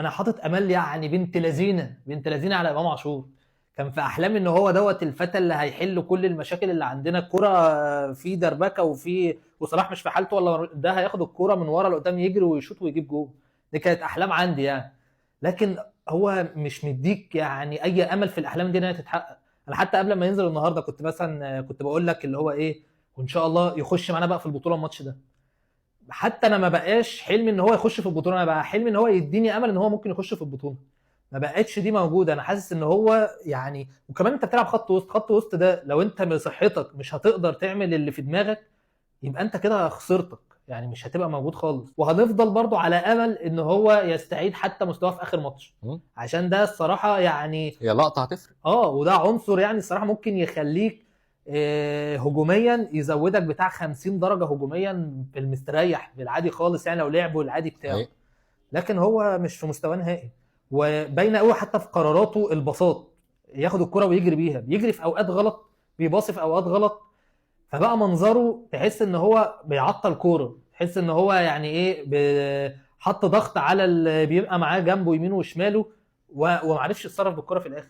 انا حاطط امل يعني بنت لذينه على امام عاشور. كان في احلامي ان هو دوت الفتى اللي هيحل كل المشاكل اللي عندنا. الكرة في دربكه وصلاح مش في حالته، ولا ده هياخد الكرة من ورا لقدام يجري ويشوط ويجيب جول. دي كانت احلام عندي يعني. لكن هو مش مديك يعني اي امل في الاحلام دي انها تتحقق. انا حتى قبل ما ينزل النهارده كنت مثلا كنت بقول لك اللي هو ايه، وان شاء الله يخش معانا بقى في البطوله الماتش ده. حتى انا ما بقاش حلمي ان هو يخش في البطوله، انا بقى حلمي ان هو يديني امل ان هو ممكن يخش في البطوله. ما بقتش دي موجوده. انا حاسس ان هو يعني، وكمان انت بتلعب خط وسط. خط وسط ده لو انت بصحتك مش هتقدر تعمل اللي في دماغك، يبقى انت كده خسرتك. يعني مش هتبقى موجود خالص، وهنفضل برضو على امل ان هو يستعيد حتى مستواه في اخر ماتش. عشان ده الصراحه يعني هي لقطه هتفرق. وده عنصر يعني الصراحه ممكن يخليك هجوميا، يزودك بتاع 50 درجه هجوميا في المستريح بالعادي خالص، يعني لو لعبوا العادي بتاعه. لكن هو مش في مستواه نهائي. وباين قوي حتى في قراراته البساط، ياخد الكرة ويجري بيها، بيجري في اوقات غلط، بيباصي في اوقات غلط. فبقى منظره تحس ان هو بيعطل كوره، تحس ان هو يعني ايه حط ضغط على اللي بيبقى معاه جنبه يمينه وشماله، ومعرفش يتصرف بالكرة في الاخر.